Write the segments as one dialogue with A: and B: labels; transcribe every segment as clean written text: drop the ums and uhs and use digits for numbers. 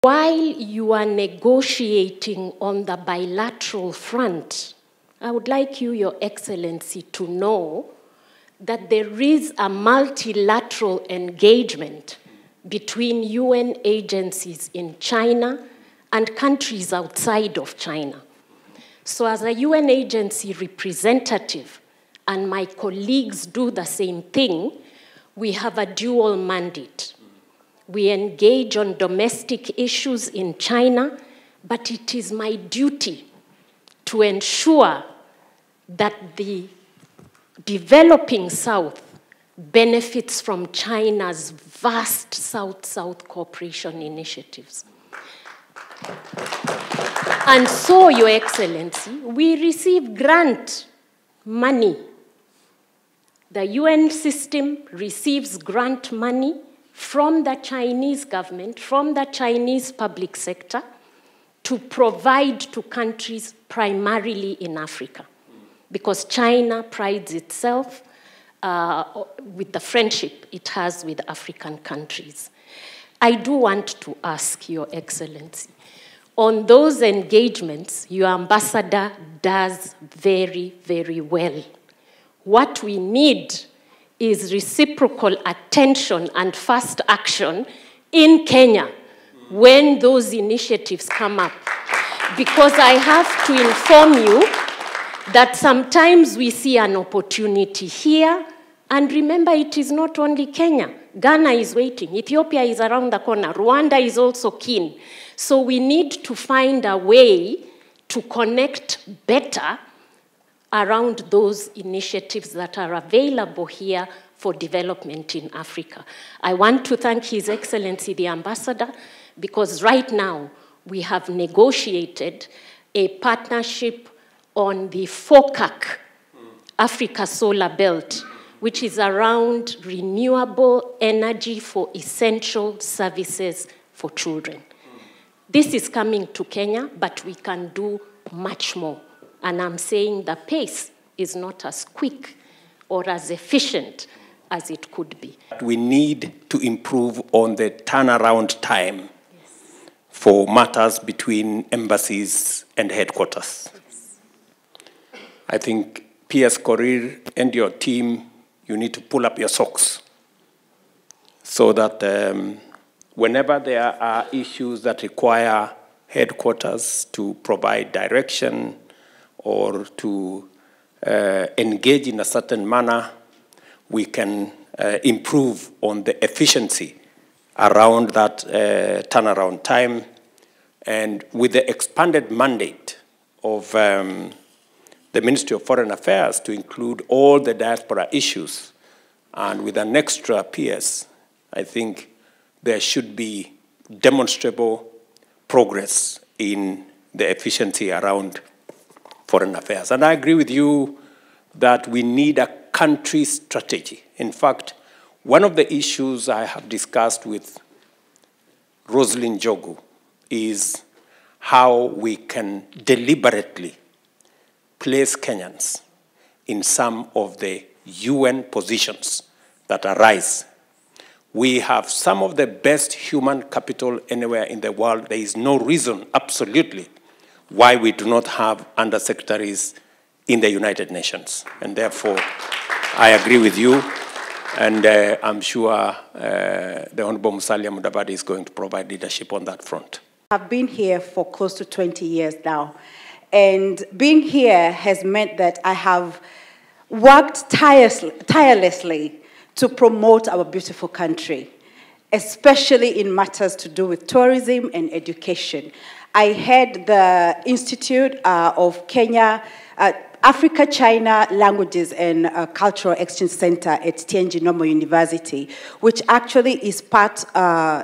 A: While you are negotiating on the bilateral front, I would like you, Your Excellency, to know that there is a multilateral engagement between UN agencies in China and countries outside of China. So as a UN agency representative, and my colleagues do the same thing, we have a dual mandate. We engage on domestic issues in China, but it is my duty to ensure that the developing South benefits from China's vast South-South cooperation initiatives. And so, Your Excellency, we receive grant money. The UN system receives grant money from the Chinese government, from the Chinese public sector, to provide to countries primarily in Africa, because China prides itself with the friendship it has with African countries. I do want to ask, Your Excellency, on those engagements, your ambassador does very, very well. What we need is reciprocal attention and fast action in Kenya when those initiatives come up. Because I have to inform you that sometimes we see an opportunity here, and remember, it is not only Kenya. Ghana is waiting. Ethiopia is around the corner. Rwanda is also keen. So we need to find a way to connect better around those initiatives that are available here for development in Africa. I want to thank His Excellency the Ambassador, because right now we have negotiated a partnership on the FOCAC, Africa Solar Belt, which is around renewable energy for essential services for children. This is coming to Kenya, but we can do much more. And I'm saying the pace is not as quick or as efficient as it could be.
B: We need to improve on the turnaround time for matters between embassies and headquarters. I think P.S. Korir and your team, you need to pull up your socks so that whenever there are issues that require headquarters to provide direction or to engage in a certain manner, we can improve on the efficiency around that turnaround time. And with the expanded mandate of the Ministry of Foreign Affairs to include all the diaspora issues, and with an extra PS, I think there should be demonstrable progress in the efficiency around foreign affairs. And I agree with you that we need a country strategy. In fact, one of the issues I have discussed with Rosalind Jogu is how we can deliberately place Kenyans in some of the UN positions that arise. We have some of the best human capital anywhere in the world. There is no reason, absolutely, why we do not have undersecretaries in the United Nations. And therefore, I agree with you, and I'm sure the Honorable Musalia Mudavadi is going to provide leadership on that front.
C: I've been here for close to 20 years now, and being here has meant that I have worked tirelessly to promote our beautiful country, especially in matters to do with tourism and education. I head the Institute of Kenya, Africa-China Languages and Cultural Exchange Center at Tianjin Normal University, which actually is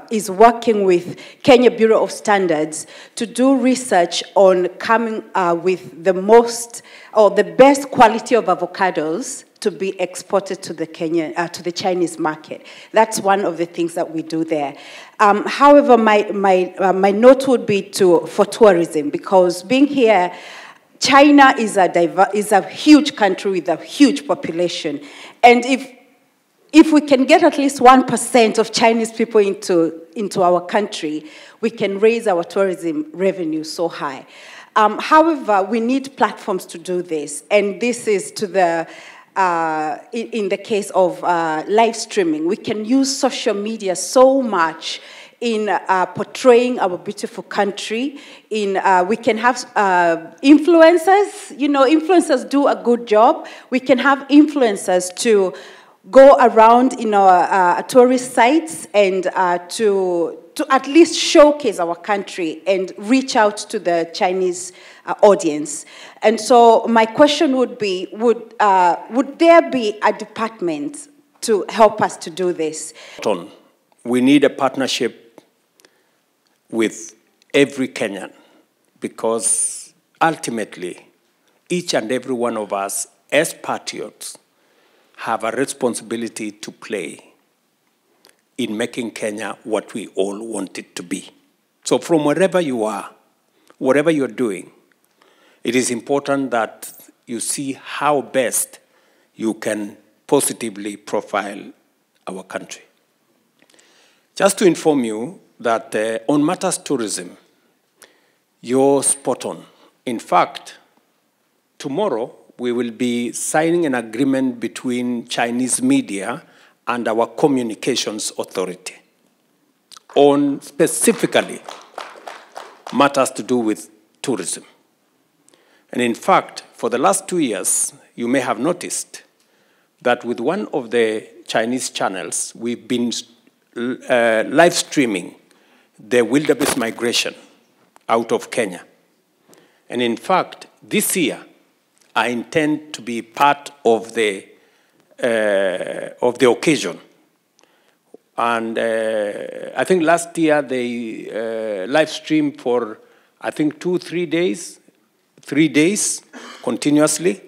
C: is working with Kenya Bureau of Standards to do research on coming with the most or the best quality of avocados to be exported to the to the Chinese market. That's one of the things that we do there. However, my note would be for tourism, because being here, China is a huge country with a huge population, and if we can get at least 1% of Chinese people into into our country, we can raise our tourism revenue so high. However, we need platforms to do this, and this is to the in the case of live streaming. We can use social media so much in portraying our beautiful country. We can have influencers. You know, influencers do a good job. We can have influencers to go around in our tourist sites and to at least showcase our country and reach out to the Chinese audience. And so my question would be, would there be a department to help us to do this?
B: We need a partnership with every Kenyan, because ultimately, each and every one of us as patriots have a responsibility to play in making Kenya what we all want it to be. So from wherever you are, whatever you're doing, it is important that you see how best you can positively profile our country. Just to inform you that on matters tourism, you're spot on. In fact, tomorrow we will be signing an agreement between Chinese media and our communications authority on specifically matters to do with tourism. And in fact, for the last 2 years, you may have noticed that with one of the Chinese channels, we've been live streaming the wildebeest migration out of Kenya. And in fact, this year, I intend to be part of the occasion. And I think last year they live streamed for, I think, 3 days continuously.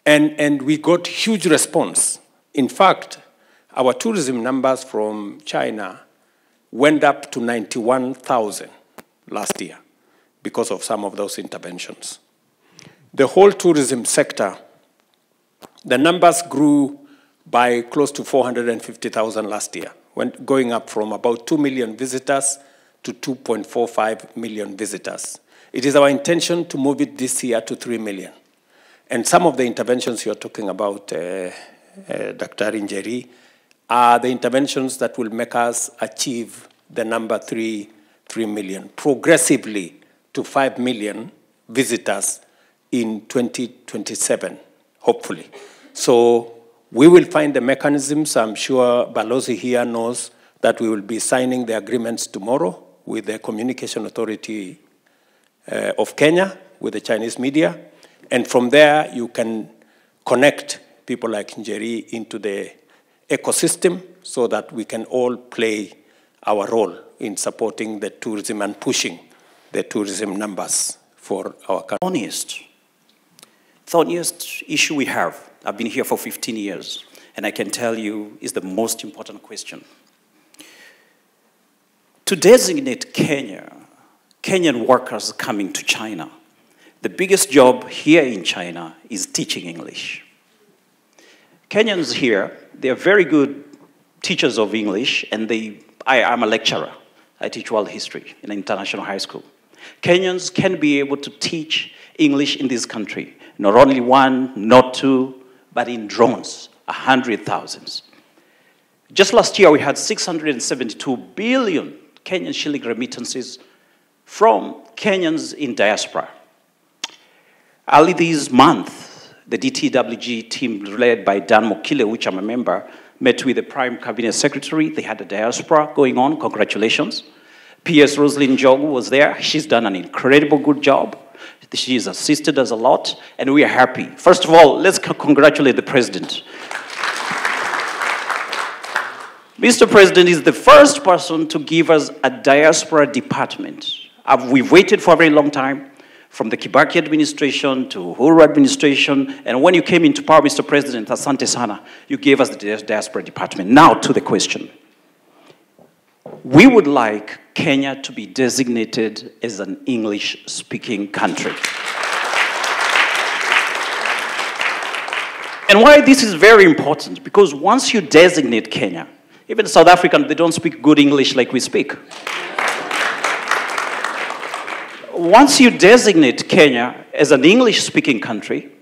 B: And we got huge response. In fact, our tourism numbers from China went up to 91,000 last year because of some of those interventions. The whole tourism sector, the numbers grew by close to 450,000 last year, going up from about 2 million visitors to 2.45 million visitors. It is our intention to move it this year to 3 million. And some of the interventions you're talking about, Dr. Njeri, are the interventions that will make us achieve the number 3 million, progressively to 5 million visitors in 2027, hopefully. So we will find the mechanisms. I'm sure Balozi here knows that we will be signing the agreements tomorrow with the Communication Authority of Kenya, with the Chinese media. And from there, you can connect people like Njeri into the ecosystem so that we can all play our role in supporting the tourism and pushing the tourism numbers for our country.
D: The honest issue we have, I've been here for 15 years, and I can tell you is the most important question. To designate Kenyan workers coming to China, the biggest job here in China is teaching English. Kenyans here, they are very good teachers of English, and I'm a lecturer. I teach world history in an international high school. Kenyans can be able to teach English in this country. Not only one, not two, but in drones, 100,000. Just last year, we had 672 billion Kenyan shilling remittances from Kenyans in diaspora. Early this month, the DTWG team led by Dan Mokile, which I'm a member, met with the Prime Cabinet Secretary. They had a diaspora going on. Congratulations. P.S. Rosalind Jogu was there. She's done an incredible good job. She's assisted us a lot, and we are happy. First of all, let's congratulate the President. Mr. President is the first person to give us a diaspora department. We've waited for a very long time, from the Kibaki administration to Uhuru administration, and when you came into power, Mr. President, asante sana, you gave us the diaspora department. Now to the question. We would like Kenya to be designated as an English-speaking country. And why this is very important, because once you designate Kenya, Even South Africans, they don't speak good English like we speak. Once you designate Kenya as an English-speaking country,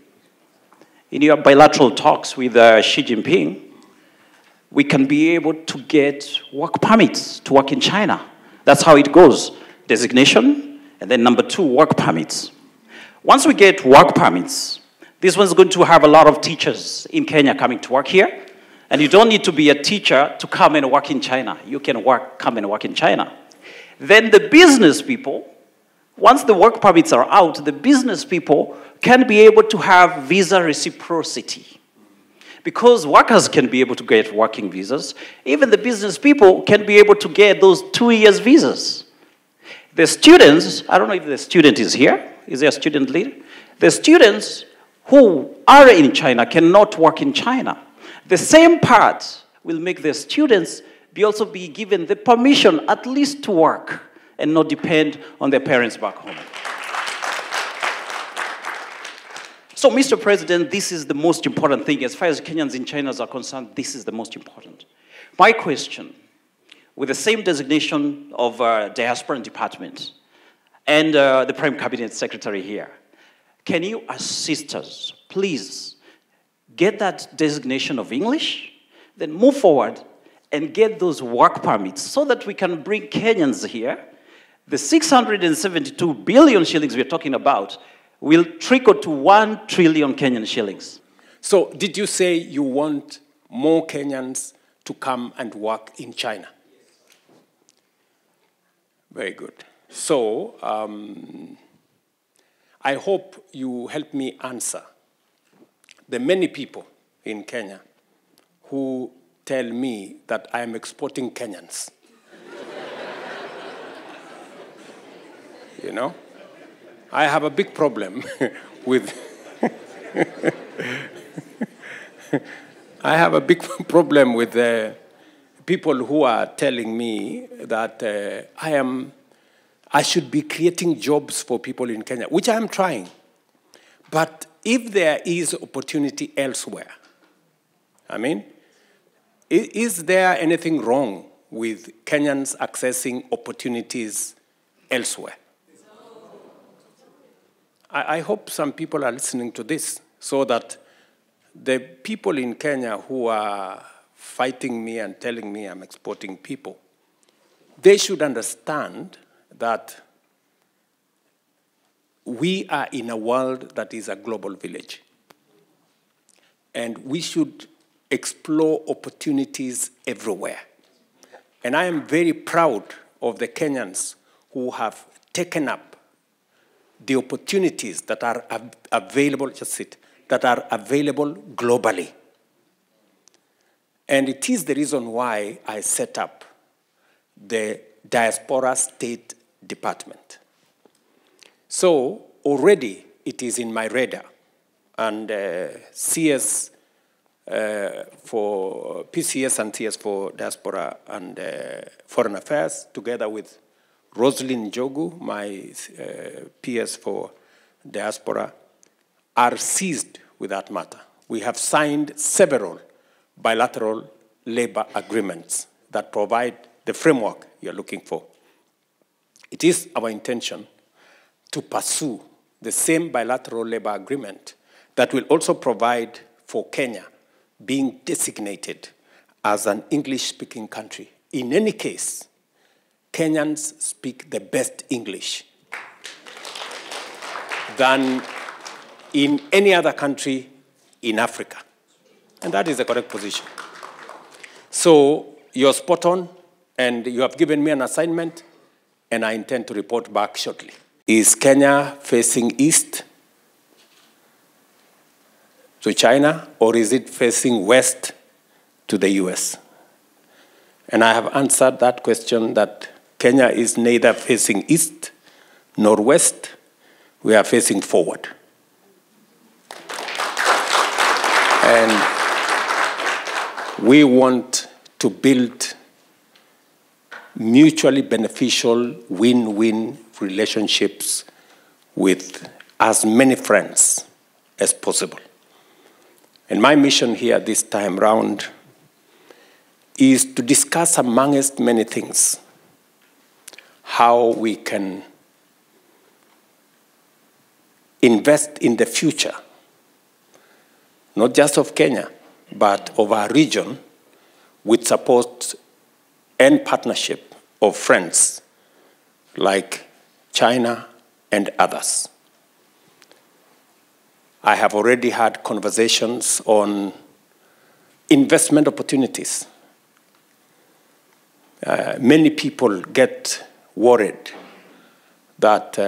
D: in your bilateral talks with Xi Jinping, we can be able to get work permits to work in China. That's how it goes. Designation, and then number 2, work permits. Once we get work permits, this one's going to have a lot of teachers in Kenya coming to work here. And you don't need to be a teacher to come and work in China. You can come and work in China. Then the business people, once the work permits are out, the business people can be able to have visa reciprocity. Because workers can be able to get working visas, even the business people can be able to get those 2 years visas. The students, I don't know if the student is here. Is there a student leader? The students who are in China cannot work in China. The same part will make the students also be given the permission at least to work and not depend on their parents back home. So, Mr. President, this is the most important thing. As far as Kenyans in China are concerned, this is the most important. My question, with the same designation of Diaspora Department and the Prime Cabinet Secretary here, can you assist us, please, get that designation of English, then move forward and get those work permits so that we can bring Kenyans here. The 672 billion shillings we're talking about will trickle to 1 trillion Kenyan shillings.
B: So did you say you want more Kenyans to come and work in China? Very good. So I hope you help me answer the many people in Kenya who tell me that I am exporting Kenyans. You know? I have a big problem with I have a big problem with people who are telling me that I should be creating jobs for people in Kenya, which I am trying. But if there is opportunity elsewhere, I mean, is there anything wrong with Kenyans accessing opportunities elsewhere? I hope some people are listening to this so that the people in Kenya who are fighting me and telling me I'm exporting people, they should understand that we are in a world that is a global village. And we should explore opportunities everywhere. And I am very proud of the Kenyans who have taken up the opportunities that are available, that are available globally. And it is the reason why I set up the Diaspora State Department. So already it is in my radar. And CS for PCS and CS for Diaspora and Foreign Affairs, together with Roslyn Jogu, my PS for Diaspora, are seized with that matter. We have signed several bilateral labor agreements that provide the framework you're looking for. It is our intention to pursue the same bilateral labor agreement that will also provide for Kenya being designated as an English-speaking country. In any case, Kenyans speak the best English than in any other country in Africa. And that is the correct position. So you're spot on, and you have given me an assignment, and I intend to report back shortly. Is Kenya facing east to China, or is it facing west to the US? And I have answered that question that Kenya is neither facing east nor west. We are facing forward. And we want to build mutually beneficial win-win relationships with as many friends as possible. And my mission here this time round is to discuss, amongst many things, how we can invest in the future, not just of Kenya, but of our region, with support and partnership of friends like China and others. I have already had conversations on investment opportunities. Many people get worried that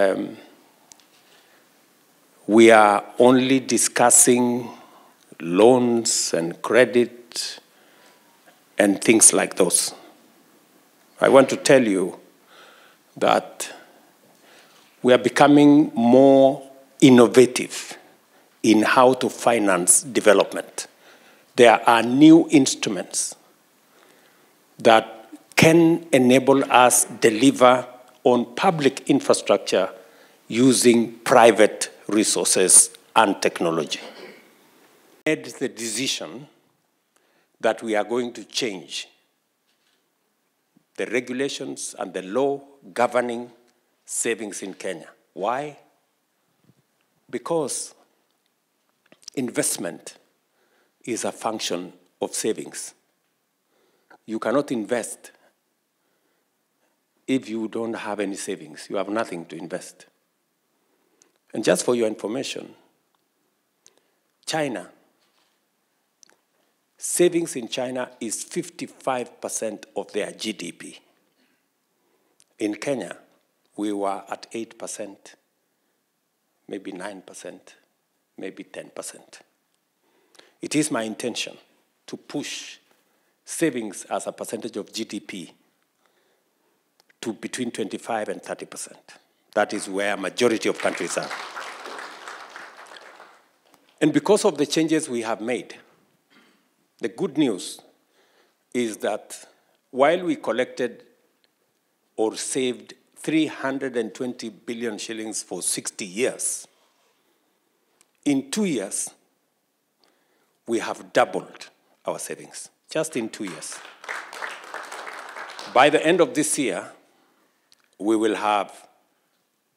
B: we are only discussing loans and credit and things like those. I want to tell you that we are becoming more innovative in how to finance development. There are new instruments that can enable us deliver on public infrastructure using private resources and technology. We made the decision that we are going to change the regulations and the law governing savings in Kenya. Why? Because investment is a function of savings. You cannot invest if you don't have any savings. You have nothing to invest. And just for your information, China, savings in China is 55% of their GDP. In Kenya, we were at 8%, maybe 9%, maybe 10%. It is my intention to push savings as a percentage of GDP to between 25 and 30%. That is where a majority of countries are. And because of the changes we have made, the good news is that while we collected or saved 320 billion shillings for 60 years, in 2 years, we have doubled our savings, just in 2 years. By the end of this year, we will have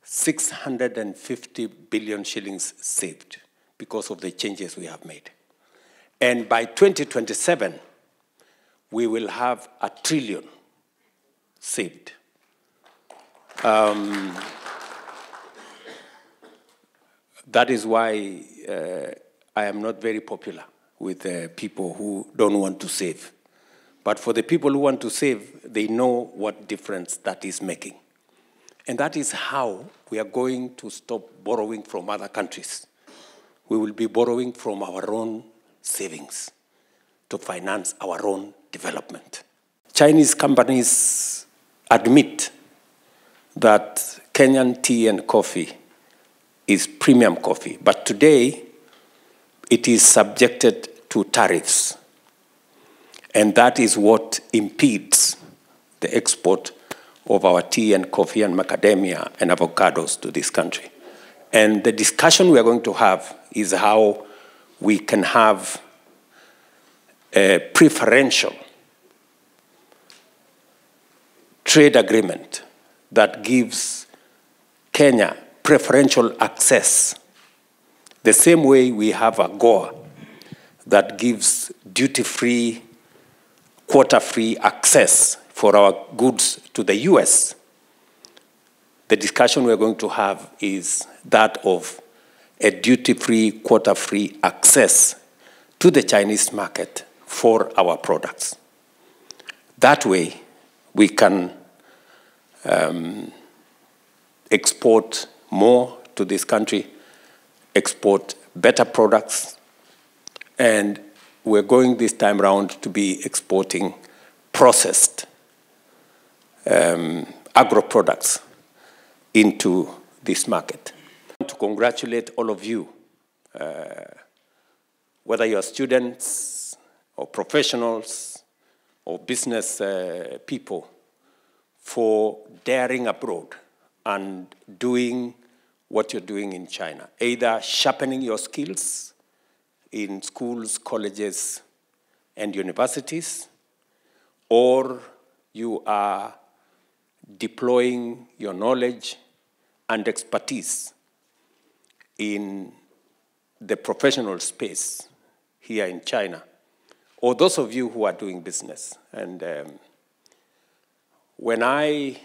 B: 650 billion shillings saved because of the changes we have made. And by 2027, we will have 1 trillion saved. That is why I am not very popular with people who don't want to save. But for the people who want to save, they know what difference that is making. And that is how we are going to stop borrowing from other countries. We will be borrowing from our own savings to finance our own development. Chinese companies admit that Kenyan tea and coffee is premium coffee, but today it is subjected to tariffs. And that is what impedes the export of our tea and coffee and macadamia and avocados to this country. And the discussion we are going to have is how we can have a preferential trade agreement that gives Kenya preferential access, the same way we have AGOA that gives duty-free, quota-free access for our goods to the US. The discussion we're going to have is that of a duty-free, quota-free access to the Chinese market for our products. That way, we can export more to this country, export better products, and we're going this time around to be exporting processed agro-products into this market. I want to congratulate all of you, whether you're students or professionals or business people, for daring abroad and doing what you're doing in China, either sharpening your skills in schools, colleges, and universities, or you are deploying your knowledge and expertise in the professional space here in China, or those of you who are doing business. And when I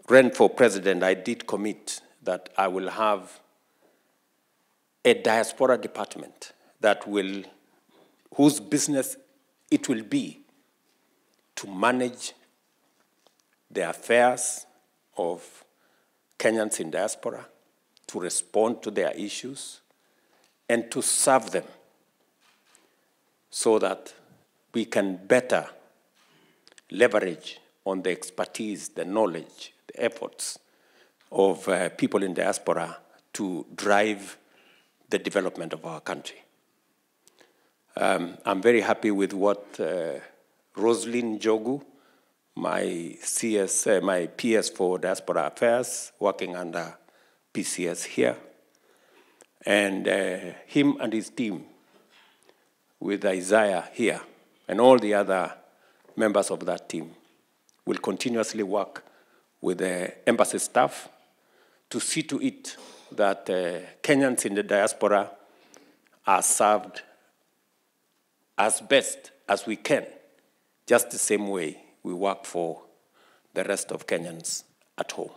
B: ran for president, I did commit that I will have a diaspora department whose business it will be to manage the affairs of Kenyans in diaspora, to respond to their issues, and to serve them so that we can better leverage on the expertise, the knowledge, the efforts of people in diaspora to drive the development of our country. I'm very happy with what Roslyn Jogu, my PS for Diaspora Affairs, working under PCS here, and him and his team with Isaiah here, and all the other members of that team will continuously work with the embassy staff to see to it that Kenyans in the diaspora are served as best as we can, just the same way we work for the rest of Kenyans at home.